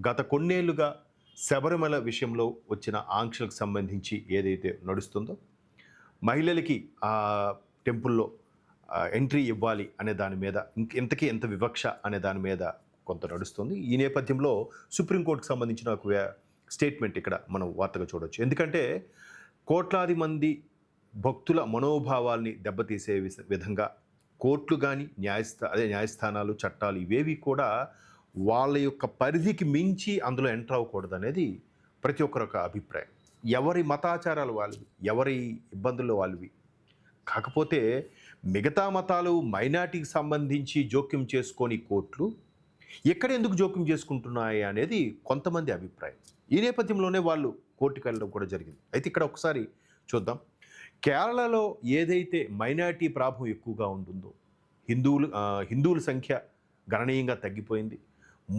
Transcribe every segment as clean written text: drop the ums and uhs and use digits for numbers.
గత కొన్నేళ్లుగా శబరిమల విషయంలో వచ్చిన ఆంక్షలకు సంబంధించి ఏదైతే నడుస్తుందో, మహిళలకి ఆ టెంపుల్‌లో ఎంట్రీ ఇవ్వాలి అనే దాని మీద ఇంతకీ ఎంత వివక్ష అనే దాని మీద కొంత నడుస్తుంది. ఈ నేపథ్యంలో సుప్రీంకోర్టుకు సంబంధించిన ఒక స్టేట్మెంట్ ఇక్కడ మనం వార్తగా చూడొచ్చు. ఎందుకంటే కోట్లాది మంది భక్తుల మనోభావాల్ని దెబ్బతీసే విధంగా కోర్టులు గాని, న్యాయస్థానాలు, చట్టాలు ఇవేవి కూడా వాళ్ళ యొక్క పరిధికి మించి అందులో ఎంటర్ అవ్వకూడదనేది ప్రతి ఒక్కరి యొక్క అభిప్రాయం. ఎవరి మతాచారాలు వాళ్ళవి, ఎవరి ఇబ్బందులు వాళ్ళవి. కాకపోతే మిగతా మతాలు మైనారిటీకి సంబంధించి జోక్యం చేసుకొని కోర్టులు ఎక్కడ ఎందుకు జోక్యం చేసుకుంటున్నాయి అనేది కొంతమంది అభిప్రాయం. ఈ నేపథ్యంలోనే వాళ్ళు కోర్టుకు వెళ్ళడం కూడా జరిగింది. అయితే ఇక్కడ ఒకసారి చూద్దాం. కేరళలో ఏదైతే మైనారిటీ ప్రాభం ఎక్కువగా ఉంటుందో, హిందువుల సంఖ్య గణనీయంగా తగ్గిపోయింది.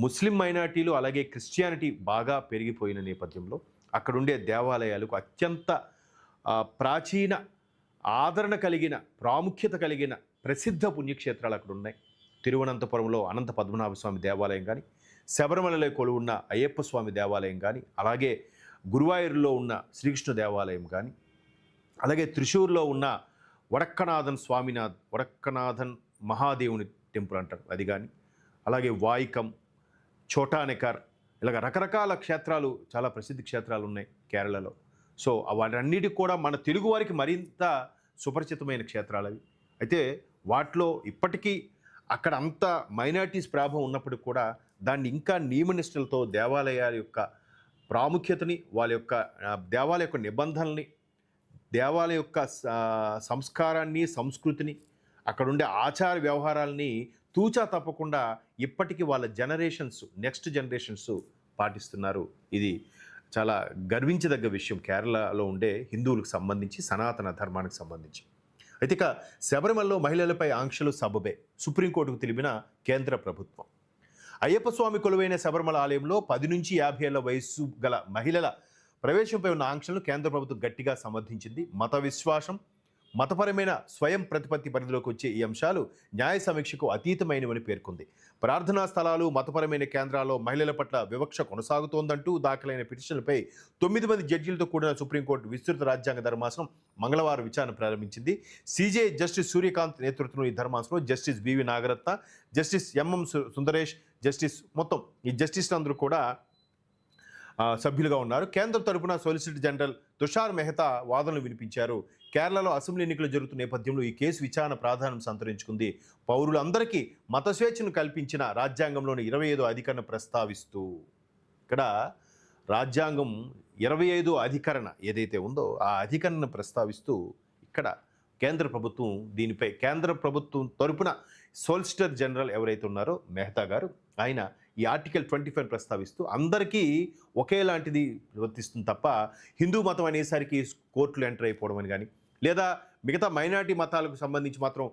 ముస్లిం మైనారిటీలు అలాగే క్రిస్టియానిటీ బాగా పెరిగిపోయిన నేపథ్యంలో అక్కడుండే దేవాలయాలకు అత్యంత ప్రాచీన ఆదరణ కలిగిన, ప్రాముఖ్యత కలిగిన ప్రసిద్ధ పుణ్యక్షేత్రాలు అక్కడ ఉన్నాయి. తిరువనంతపురంలో అనంత పద్మనాభ స్వామి దేవాలయం కానీ, శబరిమలలో కొలువున్న అయ్యప్ప స్వామి దేవాలయం కానీ, అలాగే గురువాయూరులో ఉన్న శ్రీకృష్ణ దేవాలయం కానీ, అలాగే త్రిశూర్లో ఉన్న వడక్కనాథన్ మహాదేవుని టెంపుల్ అంటారు అది కానీ, అలాగే వాయికం, చోటానెకర్, ఇలాగ రకరకాల క్షేత్రాలు, చాలా ప్రసిద్ధ క్షేత్రాలు ఉన్నాయి కేరళలో. సో వాటన్నిటికి కూడా మన తెలుగు వారికి మరింత సుపరిచితమైన క్షేత్రాలు అవి. అయితే వాటిలో ఇప్పటికీ అక్కడ అంత మైనారిటీస్ ప్రాభం ఉన్నప్పటికీ కూడా దాన్ని ఇంకా నియమనిష్టలతో దేవాలయాల యొక్క ప్రాముఖ్యతని, వాళ్ళ యొక్క దేవాలయ యొక్క నిబంధనల్ని, దేవాలయ యొక్క సంస్కారాన్ని, సంస్కృతిని, అక్కడుండే ఆచార వ్యవహారాలని తూచా తప్పకుండా ఇప్పటికీ వాళ్ళ నెక్స్ట్ జనరేషన్స్ పాటిస్తున్నారు. ఇది చాలా గర్వించదగ్గ విషయం కేరళలో ఉండే హిందువులకు సంబంధించి, సనాతన ధర్మానికి సంబంధించి. అయితే ఇక శబరిమలలో మహిళలపై ఆంక్షలు సబబే సుప్రీంకోర్టుకు తెలిపిన కేంద్ర ప్రభుత్వం. అయ్యప్ప స్వామి కొలువైన శబరిమల ఆలయంలో 10 నుంచి 50 ఏళ్ల వయస్సు గల మహిళల ప్రవేశంపై ఉన్న ఆంక్షలను కేంద్ర ప్రభుత్వం గట్టిగా సమర్థించింది. మత విశ్వాసం, మతపరమైన స్వయం ప్రతిపత్తి పరిధిలోకి వచ్చే ఈ అంశాలు న్యాయ సమీక్షకు అతీతమైనవని పేర్కొంది. ప్రార్థనా స్థలాలు, మతపరమైన కేంద్రాల్లో మహిళల పట్ల వివక్ష కొనసాగుతోందంటూ దాఖలైన పిటిషన్లపై 9 మంది జడ్జీలతో కూడిన సుప్రీంకోర్టు విస్తృత రాజ్యాంగ ధర్మాసనం మంగళవారం విచారణ ప్రారంభించింది. సీజే జస్టిస్ సూర్యకాంత్ నేతృత్వంలో ఈ ధర్మాసనం justice BV Nagarathna, justice MM Sundaresh, మొత్తం ఈ జస్టిస్లందరూ కూడా సభ్యులుగా ఉన్నారు. కేంద్రం తరపున సొలిసిటర్ జనరల్ తుషార్ మెహతా వాదనలు వినిపించారు. కేరళలో అసెంబ్లీ ఎన్నికలు జరుగుతున్న నేపథ్యంలో ఈ కేసు విచారణ ప్రాధాన్యం సంతరించుకుంది. పౌరులందరికీ మత స్వేచ్ఛను కల్పించిన రాజ్యాంగంలోని 25వ అధికరణ ప్రస్తావిస్తూ, ఇక్కడ రాజ్యాంగం 25వ అధికరణ ఏదైతే ఉందో ఆ అధికరణ ప్రస్తావిస్తూ ఇక్కడ కేంద్ర ప్రభుత్వం దీనిపై కేంద్ర ప్రభుత్వం తరపున సోలిసిటర్ జనరల్ ఎవరైతే ఉన్నారో మెహతా గారు, ఆయన ఈ ఆర్టికల్ 25 ప్రస్తావిస్తూ అందరికీ ఒకేలాంటిది వర్తిస్తుంది తప్ప హిందూ మతం అనేసరికి కోర్టులు ఎంటర్ అయిపోవడం అని కానీ, లేదా మిగతా మైనారిటీ మతాలకు సంబంధించి మాత్రం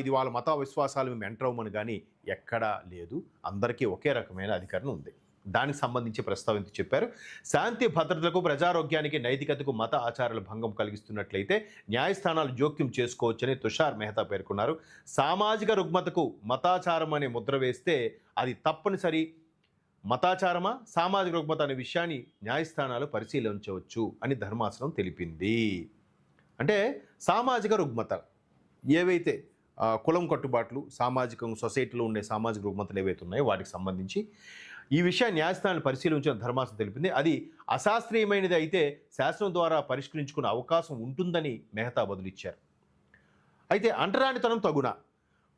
ఇది వాళ్ళ మత విశ్వాసాలు మేము ఎంటర్ అవ్వమని కానీ ఎక్కడా లేదు. అందరికీ ఒకే రకమైన అధికారం ఉంది. దానికి సంబంధించి ప్రస్తావించి చెప్పారు. శాంతి భద్రతలకు, ప్రజారోగ్యానికి, నైతికతకు మత ఆచారాల భంగం కలిగిస్తున్నట్లయితే న్యాయస్థానాలు జోక్యం చేసుకోవచ్చని తుషార్ మెహతా పేర్కొన్నారు. సామాజిక రుగ్మతకు మతాచారం అనే ముద్ర వేస్తే అది తప్పనిసరి మతాచారమా, సామాజిక రుగ్మత అనే విషయాన్ని న్యాయస్థానాలు పరిశీలించవచ్చు అని ధర్మాసనం తెలిపింది. అంటే సామాజిక రుగ్మత ఏవైతే కులం కట్టుబాట్లు, సామాజిక సొసైటీలో ఉండే సామాజిక రుగ్మతలు ఏవైతే ఉన్నాయో వాటికి సంబంధించి ఈ విషయాన్ని న్యాయస్థానాలు పరిశీలించిన ధర్మాసనం తెలిపింది. అది అశాస్త్రీయమైనది అయితే శాసనం ద్వారా పరిష్కరించుకునే అవకాశం ఉంటుందని మెహతా బదులిచ్చారు. అయితే అంటరానితనం తగునా,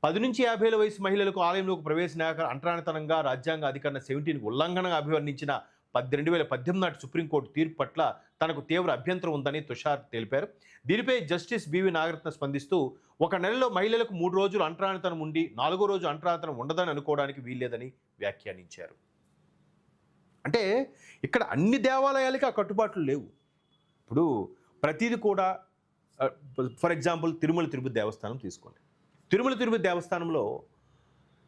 10 నుంచి 50 ఏళ్ల వయసు మహిళలకు ఆలయంలోకి ప్రవేశించాక అంటరానితనంగా రాజ్యాంగ అధికరణ 17 ఉల్లంఘనగా అభివర్ణించిన 2018 నాటి సుప్రీంకోర్టు తీర్పు పట్ల తనకు తీవ్ర అభ్యంతరం ఉందని తుషార్ తెలిపారు. దీనిపై జస్టిస్ బివి నాగరత్న స్పందిస్తూ, ఒక నెలలో మహిళలకు 3 రోజులు అంటరానితనం ఉండి 4వ రోజు అంటరానితనం ఉండదని అనుకోవడానికి వీల్లేదని వ్యాఖ్యానించారు. అంటే ఇక్కడ అన్ని దేవాలయాలకి ఆ కట్టుబాట్లు లేవు. ఇప్పుడు ప్రతిదీ కూడా ఫర్ ఎగ్జాంపుల్ తిరుమల తిరుపతి దేవస్థానం తీసుకోండి. తిరుమల తిరుపతి దేవస్థానంలో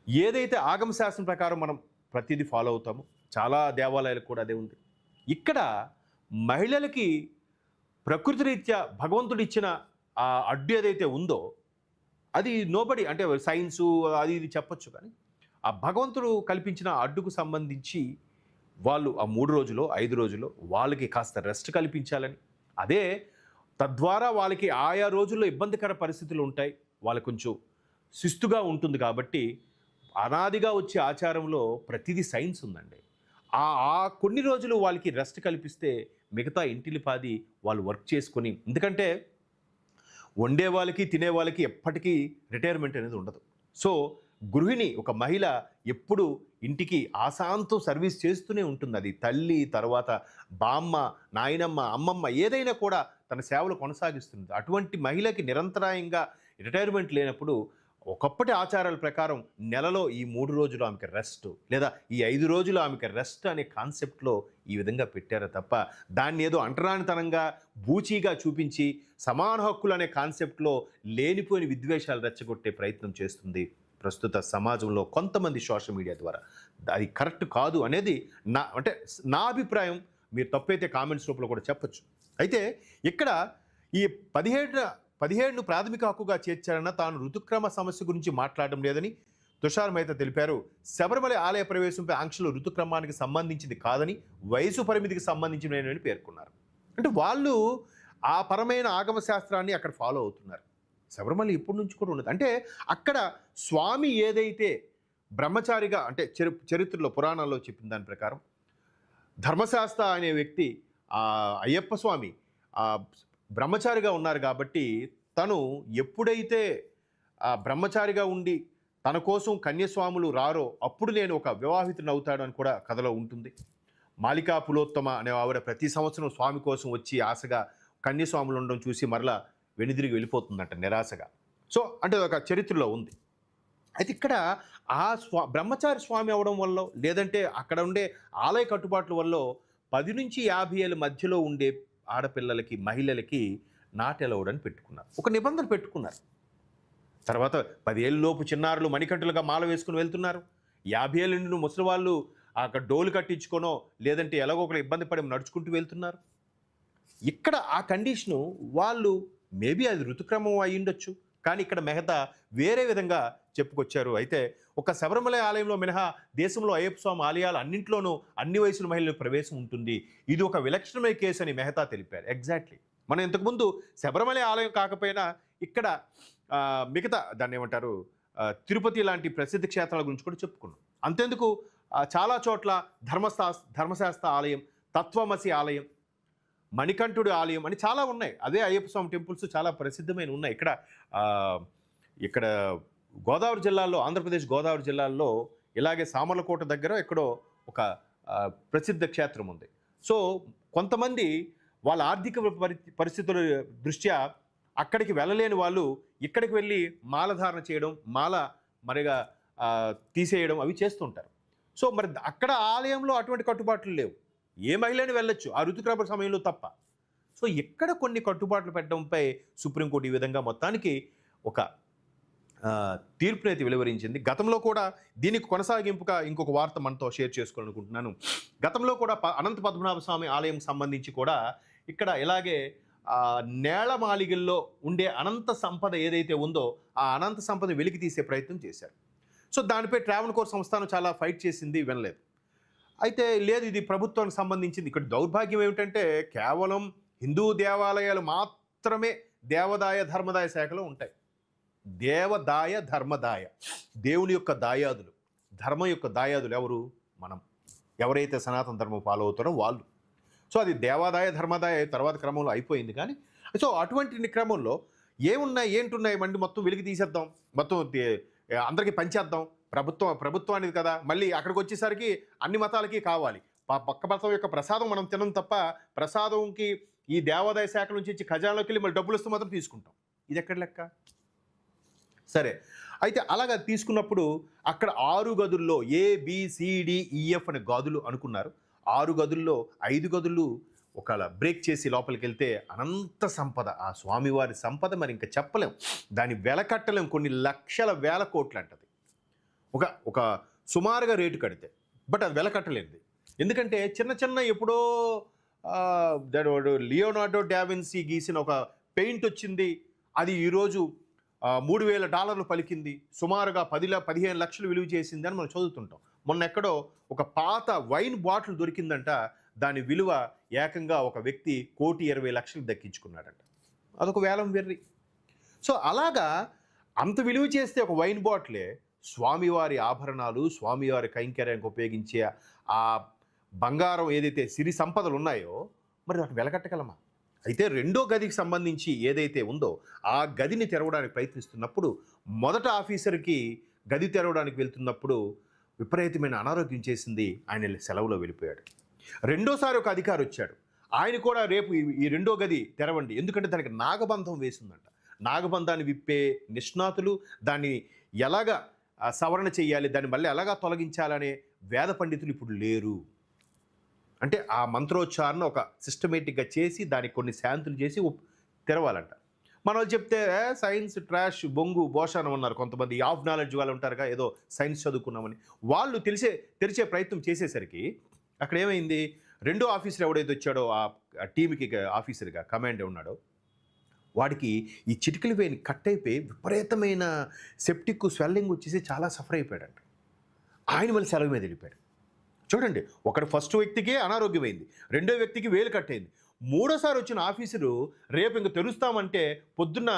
ఏదైతే ఆగమ శాస్త్రం ప్రకారం మనం ప్రతిదీ ఫాలో అవుతామో చాలా దేవాలయాలకు కూడా అదే ఉంది. ఇక్కడ మహిళలకి ప్రకృతి రీత్యా భగవంతుడు ఇచ్చిన ఆ అడ్డు ఏదైతే ఉందో అది నోబడి, అంటే సైన్సు అది ఇది చెప్పొచ్చు, కానీ ఆ భగవంతుడు కల్పించిన అడ్డుకు సంబంధించి వాళ్ళు ఆ 3 రోజులో 5 రోజుల్లో వాళ్ళకి కాస్త రెస్ట్ కల్పించాలని, అదే తద్వారా వాళ్ళకి ఆయా రోజుల్లో ఇబ్బందికర పరిస్థితులు ఉంటాయి, వాళ్ళకి కొంచెం శిస్తుగా ఉంటుంది కాబట్టి అనాదిగా వచ్చే ఆచారంలో ప్రతిదీ సైన్స్ ఉందండి. ఆ ఆ కొన్ని రోజులు వాళ్ళకి రెస్ట్ కల్పిస్తే మిగతా ఇంటిల్లిపాది వాళ్ళు వర్క్ చేసుకొని, ఎందుకంటే వండే వాళ్ళకి తినే వాళ్ళకి ఎప్పటికీ రిటైర్మెంట్ అనేది ఉండదు. సో గృహిణి ఒక మహిళ ఎప్పుడు ఇంటికి ఆశాంతం సర్వీస్ చేస్తూనే ఉంటుంది. అది తల్లి, తర్వాత బామ్మ, నాయనమ్మ, అమ్మమ్మ ఏదైనా కూడా తన సేవలు కొనసాగిస్తుంది. అటువంటి మహిళకి నిరంతరాయంగా రిటైర్మెంట్ లేనప్పుడు ఒకప్పటి ఆచారాల ప్రకారం నెలలో ఈ 3 రోజులు ఆమెకి రెస్ట్, లేదా ఈ 5 రోజులు ఆమెకి రెస్ట్ అనే కాన్సెప్ట్లో ఈ విధంగా పెట్టారు తప్ప దాన్ని ఏదో అంటరానితనంగా బూచీగా చూపించి సమాన హక్కులు అనే కాన్సెప్ట్లో లేనిపోయిన విద్వేషాలు రెచ్చగొట్టే ప్రయత్నం చేస్తుంది ప్రస్తుత సమాజంలో కొంతమంది సోషల్ మీడియా ద్వారా. అది కరెక్ట్ కాదు అనేది నా అభిప్రాయం. మీరు తప్పైతే కామెంట్స్ రూపంలో కూడా చెప్పొచ్చు. అయితే ఇక్కడ ఈ 17ను ప్రాథమిక హక్కుగా చేర్చారన్న తాను ఋతుక్రమ సమస్య గురించి మాట్లాడడం లేదని తుషార్ మెహతా తెలిపారు. శబరిమల ఆలయ ప్రవేశంపై ఆంక్షలు ఋతుక్రమానికి సంబంధించింది కాదని, వయసు పరిమితికి సంబంధించినవి పేర్కొన్నారు. అంటే వాళ్ళు ఆ పరమైన ఆగమ శాస్త్రాన్ని అక్కడ ఫాలో అవుతున్నారు. శబరిమల ఇప్పటి నుంచి కూడా ఉన్నది. అంటే అక్కడ స్వామి ఏదైతే బ్రహ్మచారిగా, అంటే చరిత్రలో పురాణాల్లో చెప్పిన దాని ప్రకారం ధర్మశాస్త్ర అనే వ్యక్తి అయ్యప్ప స్వామి బ్రహ్మచారిగా ఉన్నారు కాబట్టి తను ఎప్పుడైతే బ్రహ్మచారిగా ఉండి తన కోసం కన్యస్వాములు రారో అప్పుడు నేను ఒక వివాహితుని అవుతాడు అని కూడా కథలో ఉంటుంది. మాలికా పులోత్తమ అనే ఆవిడ ప్రతి సంవత్సరం స్వామి కోసం వచ్చి ఆశగా కన్యస్వాములు ఉండడం చూసి మరలా వెనుదిరిగి వెళ్ళిపోతుందంట నిరాశగా. సో అంటే ఒక చరిత్రలో ఉంది. అయితే ఇక్కడ బ్రహ్మచారి స్వామి అవడం వల్ల, లేదంటే అక్కడ ఉండే ఆలయ కట్టుబాట్ల వల్ల 10 నుంచి 50 ఏళ్ళ మధ్యలో ఉండే ఆడపిల్లలకి, మహిళలకి నాట్ అలౌడ్ అని పెట్టుకున్నారు, ఒక నిబంధన పెట్టుకున్నారు. తర్వాత 10 ఏళ్ళలోపు చిన్నారులు మణికంఠులుగా మాల వేసుకుని వెళ్తున్నారు. 50 ఏళ్ళ నుండి ముసలి వాళ్ళు అక్కడ డోలు కట్టించుకోనో లేదంటే ఎలాగో ఒకరు ఇబ్బంది పడి నడుచుకుంటూ వెళ్తున్నారు. ఇక్కడ ఆ కండిషను వాళ్ళు మేబీ అది ఋతుక్రమం అయి ఉండొచ్చు, కానీ ఇక్కడ మెహతా వేరే విధంగా చెప్పుకొచ్చారు. అయితే ఒక శబరిమల ఆలయంలో మినహా దేశంలో అయ్యప్ప స్వామి ఆలయాలు అన్నింట్లోనూ అన్ని వయసుల మహిళలకు ప్రవేశం ఉంటుంది. ఇది ఒక విలక్షణమైన కేసు అని మెహతా తెలిపారు. ఎగ్జాక్ట్లీ మనం ఇంతకుముందు శబరిమల ఆలయం కాకపోయినా ఇక్కడ మిగతా దాన్ని ఏమంటారు, తిరుపతి లాంటి ప్రసిద్ధ క్షేత్రాల గురించి కూడా చెప్పుకున్నాం. అంతేందుకు చాలా చోట్ల ధర్మశాస్త్ర ఆలయం, తత్వమసి ఆలయం, మణికంఠుడి ఆలయం అని చాలా ఉన్నాయి. అదే అయ్యప్ప స్వామి టెంపుల్స్ చాలా ప్రసిద్ధమైన ఉన్నాయి. ఇక్కడ గోదావరి జిల్లాలో, ఆంధ్రప్రదేశ్ గోదావరి జిల్లాలో ఇలాగే సామర్లకోట దగ్గర ఎక్కడో ఒక ప్రసిద్ధ క్షేత్రం ఉంది. సో కొంతమంది వాళ్ళ ఆర్థిక పరిస్థితుల దృష్ట్యా అక్కడికి వెళ్ళలేని వాళ్ళు ఇక్కడికి వెళ్ళి మాలధారణ చేయడం, మాల మరిగా తీసేయడం అవి చేస్తుంటారు. సో మరి అక్కడ ఆలయంలో అటువంటి కట్టుబాట్లు లేవు, ఏ మహిళని వెళ్ళొచ్చు ఆ ఋతుక్రమ సమయంలో తప్ప. సో ఇక్కడ కొన్ని కట్టుబాట్లు పెట్టడంపై సుప్రీంకోర్టు ఈ విధంగా మొత్తానికి ఒక తీర్పునైతే వెలువరించింది. గతంలో కూడా దీనికి కొనసాగింపుగా ఇంకొక వార్త మనతో షేర్ చేసుకోవాలనుకుంటున్నాను. గతంలో కూడా అనంత పద్మనాభ స్వామి ఆలయం సంబంధించి కూడా ఇక్కడ ఇలాగే నేలమాళిగల్లో ఉండే అనంత సంపద ఏదైతే ఉందో ఆ అనంత సంపద వెలికి తీసే ప్రయత్నం చేశారు. సో దానిపై ట్రావెన్కోర్ సంస్థానం చాలా ఫైట్ చేసింది, వినలేదు. అయితే లేదు, ఇది ప్రభుత్వానికి సంబంధించింది. ఇక్కడ దౌర్భాగ్యం ఏమిటంటే కేవలం హిందూ దేవాలయాలు మాత్రమే దేవదాయ ధర్మదాయ శాఖలో ఉంటాయి. దేవదాయ ధర్మదాయ, దేవుని యొక్క దాయాదులు, ధర్మం యొక్క దాయాదులు ఎవరు? మనం, ఎవరైతే సనాతన ధర్మం ఫాలో అవుతారో వాళ్ళు. సో అది దేవాదాయ ధర్మదాయ తర్వాత క్రమంలో అయిపోయింది. కానీ సో అటువంటి క్రమంలో ఏంటున్నాయి మండి మొత్తం వెలికి తీసేద్దాం, మొత్తం అందరికీ పంచేద్దాం, ప్రభుత్వానికి కదా, మళ్ళీ అక్కడికి వచ్చేసరికి అన్ని మతాలకి కావాలి, పక్క మతం యొక్క ప్రసాదం మనం తినం తప్ప ప్రసాదంకి ఈ దేవాదాయ శాఖ నుంచి ఇచ్చి ఖజానాలోకి వెళ్ళి మళ్ళీ డబ్బులు ఇస్తూ మాత్రం తీసుకుంటాం. ఇది ఎక్కడ లెక్క? సరే, అయితే అలాగా తీసుకున్నప్పుడు అక్కడ 6 గదుల్లో ABCDEF అనే గదులు అనుకున్నారు. 6 గదుల్లో 5 గదులు ఒకవేళ బ్రేక్ చేసి లోపలికి వెళ్తే అనంత సంపద, ఆ స్వామివారి సంపద మరి ఇంకా చెప్పలేం, దాన్ని వెలకట్టలేం, కొన్ని లక్షల వేల కోట్లు అంటది ఒక సుమారుగా రేటు కడితే. బట్ అది వెలకట్టలేదు. ఎందుకంటే చిన్న ఎప్పుడో లియోనార్డో డావిన్సీ గీసిన ఒక పెయింట్ వచ్చింది, అది ఈరోజు $3,000 పలికింది, సుమారుగా 15 లక్షలు విలువ చేసింది అని మనం చదువుతుంటాం. మొన్న ఎక్కడో ఒక పాత వైన్ బాటిల్ దొరికిందంట, దాని విలువ ఏకంగా ఒక వ్యక్తి 1,20,00,000 దక్కించుకున్నాడంట. అదొక వేలం వెర్రి. సో అలాగా అంత విలువ చేస్తే ఒక వైన్ బాటిలే స్వామివారి ఆభరణాలు, స్వామివారి కైంకర్యానికి ఉపయోగించే ఆ బంగారం ఏదైతే సిరి సంపదలు ఉన్నాయో మరి వాటిని వెలకట్టగలమా? అయితే రెండో గదికి సంబంధించి ఏదైతే ఉందో ఆ గదిని తెరవడానికి ప్రయత్నిస్తున్నప్పుడు మొదట ఆఫీసర్కి గది తెరవడానికి వెళ్తున్నప్పుడు విపరీతమైన అనారోగ్యం చేసింది. ఆయన సెలవులో వెళ్ళిపోయాడు. రెండోసారి ఒక అధికారి వచ్చాడు. ఆయన కూడా రేపు ఈ రెండో గది తెరవండి, ఎందుకంటే దానికి నాగబంధం వేసిందంట. నాగబంధాన్ని విప్పే నిష్ణాతులు, దాన్ని ఎలాగా సవరణ చేయాలి, దాన్ని మళ్ళీ ఎలాగా తొలగించాలనే వేద పండితులు ఇప్పుడు లేరు. అంటే ఆ మంత్రోచ్చారణ ఒక సిస్టమేటిక్గా చేసి దానికి కొన్ని శాంతులు చేసి తెరవాలంట. మన వాళ్ళు చెప్తే సైన్స్ ట్రాష్ బొంగు బోషానం ఉన్నారు కొంతమంది, ఆఫ్ నాలెడ్జ్ వాళ్ళు ఉంటారుగా, ఏదో సైన్స్ చదువుకున్నామని. వాళ్ళు తెరిచే ప్రయత్నం చేసేసరికి అక్కడ ఏమైంది, రెండో ఆఫీసర్ ఎవడైతే వచ్చాడో ఆ టీంకి ఆఫీసర్గా కమాండ్ ఉన్నాడో వాడికి ఈ చిటికలు వేని కట్ అయిపోయి విపరీతమైన సెప్టిక్ స్వెల్లింగ్ వచ్చేసి చాలా సఫర్ అయిపోయాడంట. ఆయన మళ్ళీ సెలవు మీద వెళ్ళిపోయాడు. చూడండి, ఒకటి ఫస్ట్ వ్యక్తికి అనారోగ్యమైంది, రెండో వ్యక్తికి వేలు కట్టయింది, మూడోసారి వచ్చిన ఆఫీసరు రేపు ఇంక తెరుస్తామంటే పొద్దున్న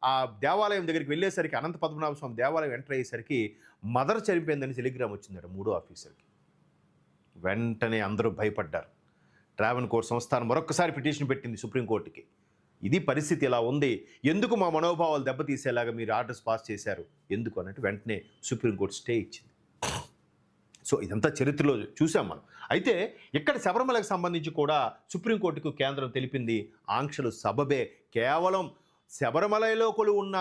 ఆ దేవాలయం దగ్గరికి వెళ్ళేసరికి అనంత పద్మనాభ స్వామి దేవాలయం ఎంటర్ అయ్యేసరికి మదర్ చనిపోయిందని టెలిగ్రామ్ వచ్చిందట మూడో ఆఫీసర్కి. వెంటనే అందరూ భయపడ్డారు. ట్రావెన్ కోర్ట్ సంస్థానం మరొకసారి పిటిషన్ పెట్టింది సుప్రీంకోర్టుకి. ఇది పరిస్థితి ఇలా ఉంది, ఎందుకు మా మనోభావాలు దెబ్బతీసేలాగా మీరు ఆర్డర్స్ పాస్ చేశారు ఎందుకు అన్నట్టు వెంటనే సుప్రీంకోర్టు స్టే ఇచ్చింది. సో ఇదంతా చరిత్రలో చూసాం మనం. అయితే ఇక్కడ శబరిమలకు సంబంధించి కూడా సుప్రీంకోర్టుకు కేంద్రం తెలిపింది ఆంక్షలు సబబే, కేవలం శబరిమలలో కొలువు ఉన్న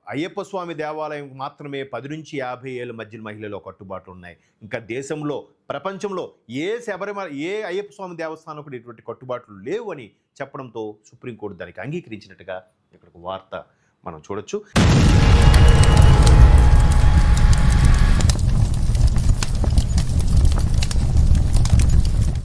అయ్యప్ప స్వామి దేవాలయం మాత్రమే 10 నుంచి 50 ఏళ్ళ మధ్య మహిళలో కట్టుబాట్లు ఉన్నాయి. ఇంకా దేశంలో ప్రపంచంలో ఏ అయ్యప్ప స్వామి దేవస్థానం కూడా ఇటువంటి కట్టుబాట్లు లేవు అని చెప్పడంతో సుప్రీంకోర్టు దానికి అంగీకరించినట్టుగా ఇక్కడ వార్త మనం చూడొచ్చు.